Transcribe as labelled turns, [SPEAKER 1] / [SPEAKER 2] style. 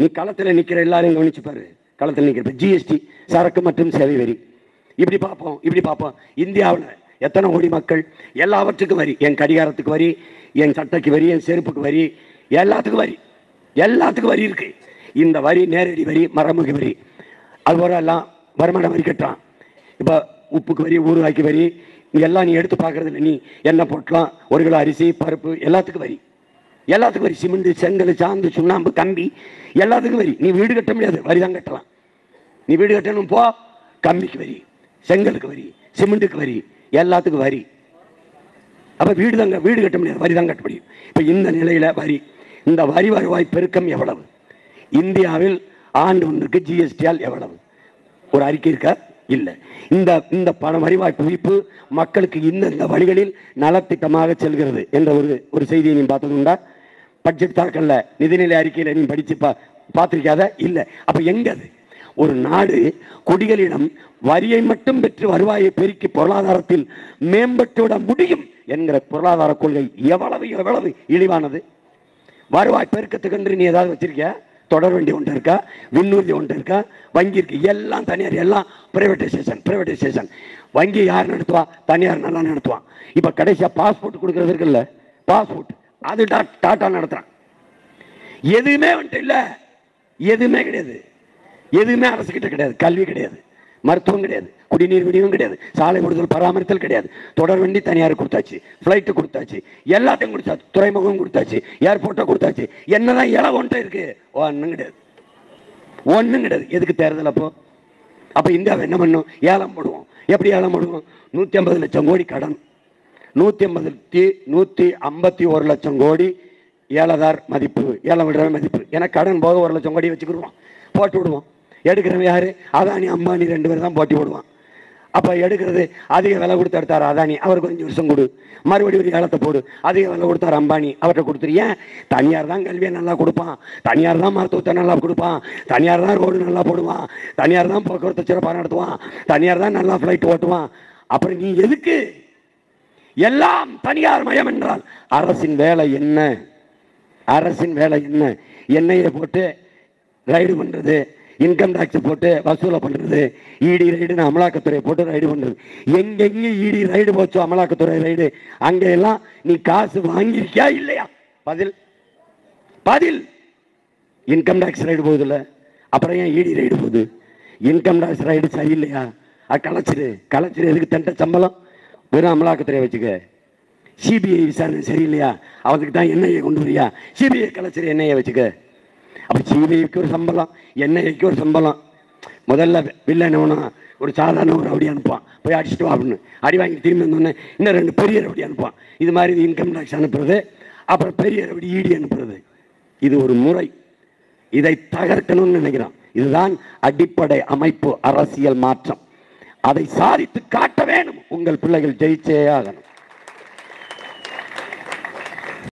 [SPEAKER 1] நீ களத்தில் நிற்கிற எல்லாரையும் கவனிச்சு பாரு. களத்தில் நிற்கிற ஜிஎஸ்டி, சரக்கு மற்றும் சேவை வரி, இப்படி பார்ப்போம். இந்தியாவில் எத்தனை கோடி மக்கள், எல்லாவற்றுக்கும் வரி. என் கடிகாரத்துக்கு வரி, என் சட்டைக்கு வரி, என் செருப்புக்கு வரி, எல்லாத்துக்கும் வரி இருக்கு. இந்த வரி நேரடி வரி, மறைமுக வரி. அதுபோல எல்லாம் வருமான வரி கட்டுறான். இப்போ உப்புக்கு வரி, ஊறுகாய்க்கு வரி, எல்லாம் நீ எடுத்து பார்க்கறது இல்லை. நீ எண்ணெய் போட்டலாம், 1 கிலோ அரிசி, பருப்பு, எல்லாத்துக்கும் வரி. சிமெண்ட், செங்கல், சாந்து, சுண்ணாம்பு, கம்பி, எல்லாத்துக்கும் வரி. நீ வீடு கட்ட முடியாது, வரி தான் கட்டலாம். நீ வீடு கட்டணும் போ, கம்பிக்கு வரி, செங்கலுக்கு வரி, சிமெண்ட்டுக்கு வரி, எல்லாத்துக்கும் வரி. அப்போ வீடு கட்ட முடியாது, வரி தான் கட்ட முடியும். இப்போ இந்த நிலையில் வரி, இந்த வரி வருவாய் பெருக்கம் எவ்வளவு? இந்தியாவில் ஆண்டு ஒன்றுக்கு ஜிஎஸ்டியால் எவ்வளவு ஒரு அறிக்கை இருக்கா? இல்லை. இந்த பண வருவாய் குவிப்பு மக்களுக்கு இந்த வழிகளில் நலத்திட்டமாக செல்கிறது என்ற ஒரு செய்தியை நீ பார்த்தது உண்டா? பட்ஜெட் தாக்கல்ல, நிதிநிலை அறிக்கையில் நீ படிச்சு பார்த்திருக்காத? இல்லை. அப்ப எங்க அது? ஒரு நாடு குடிகளிடம் வரியை மட்டும் பெற்று வருவாயை பெருக்கி பொருளாதாரத்தில் மேம்பட்டுவிட முடியும் என்கிற பொருளாதார கொள்கை எவ்வளவு இழிவானது. வருவாய் பெருக்கத்துக்கு நீ ஏதாவது வச்சிருக்கியா? தொடர் வண்டி ஒன்று இருக்கா? விண்ணூர்தி ஒன்று இருக்கா? வங்கி இருக்கு, எல்லாம் தனியார், எல்லாம் பிரைவேடைசேஷன். வங்கி யார் நடத்துவா? தனியார் நல்லா நடத்துவான். இப்ப கடைசியா பாஸ்போர்ட் கொடுக்கறது இருக்குல்ல, பாஸ்போர்ட் அது டாடா நடத்துறான். எதுவுமே வந்துட்டு இல்ல, எதுவுமே கிடையாது. எதுவுமே அரசு கிட்ட கிடையாது. கல்வி கிடையாது, மருத்துவம் கிடையாது, குடிநீர் விநியோகம் கிடையாது, சாலை விடுதல் பராமரித்தல் கிடையாது. தொடர் வண்டி தனியார் கொடுத்தாச்சு, பிளைட்டு கொடுத்தாச்சு, எல்லாத்தையும் கொடுத்தாச்சு, துறைமுகம் கொடுத்தாச்சு, ஏர்போர்ட்டை கொடுத்தாச்சு. என்னதான் இடம் ஒன்றை இருக்கு? ஒன்றும் கிடையாது. எதுக்கு தேர்தல்? அப்போ இந்தியாவை என்ன பண்ணும்? ஏலம் போடுவோம். எப்படி ஏலம் போடுவோம்? 150 லட்சம் கோடி கடன், 151 லட்சம் கோடி ஏலதார் மதிப்பு, ஏலம் விடுற மதிப்பு. ஏன்னா கடன் போக 1 லட்சம் கோடி வச்சுக்கிடுவோம், போட்டு விடுவோம். எடுக்கிறவன் யாரு? அதானி, அம்பானி 2 பேர் தான் போட்டி போடுவான். அப்போ எடுக்கிறது அதிக விலை கொடுத்து எடுத்தார் அதானி, அவருக்கு 5 வருஷம் கொடு, மறுபடியும் ஒரு ஏலத்தை போடு. அதிக விலை கொடுத்தார் அம்பானி, அவர்கிட்ட கொடுத்துருங்க. தனியார் தான் கல்வியை நல்லா கொடுப்பான், தனியார் தான் மருத்துவத்தை நல்லா கொடுப்பான், தனியார் தான் ரோடு நல்லா போடுவான், தனியார் தான் போக்குவரத்து சிறப்பாக நடத்துவான், தனியார் தான் நல்லா ஃப்ளைட் ஓட்டுவான். அப்புறம் நீ எதுக்கு? எல்லாம் தனியார் மயம் என்றால் அரசின் வேலை என்ன? எண்ணெயை போட்டு ரைடு பண்றது, இன்கம் டாக்ஸ் போட்டு வசூலை பண்றது, இடி ரைடுன்னு அமலாக்கத்துறை போட்டு ரைடு பண்றது. எங்கெங்க இடி ரைடு போச்சோ, அமலாக்கத்துறை ரைடு, அங்கெல்லாம் நீ காசு வாங்கியிருக்கியா இல்லையா? பதில் இன்கம் டாக்ஸ் ரைடு போகுது இல்ல, அப்புறம் ஏன் இடி ரைடு போகுது? இன்கம் டாக்ஸ் ரைடு சரியில்லையா? அது கலைச்சிரு. எதுக்கு தண்ட சம்பளம்? வெறும் அமலாக்கத்துறை வச்சுக்க. சிபிஐ விசாரணை சரியில்லையா? அவருக்கு தான் என்ஐஏ கொண்டு வரியா? சிபிஐ கலைச்சிரு, என்ஐஏ வச்சுக்க. அப்போ சிபிஐக்கு ஒரு சம்பளம், என்ஐஏக்கு ஒரு சம்பளம். முதல்ல வில்லன் ஒரு சாதாரண ஒரு ரவுடி அனுப்புவான், போய் அடிச்சுட்டு வா அப்படின்னு. அடி வாங்கி திரும்பி வந்தோடனே இன்னும் 2 பெரிய ரவுடி அனுப்புவான். இது மாதிரி இன்கம் டாக்ஸ் அனுப்புறது, அப்புறம் பெரிய ரவுடி இடி அனுப்புறது. இது ஒரு முறை. இதை தகர்க்கணும்னு நினைக்கிறான். இதுதான் அடிப்படை அமைப்பு அரசியல் மாற்றம். அதை சாதித்து காட்ட வேணும். உங்கள் பிள்ளைகள் ஜெயிச்சே ஆகணும்.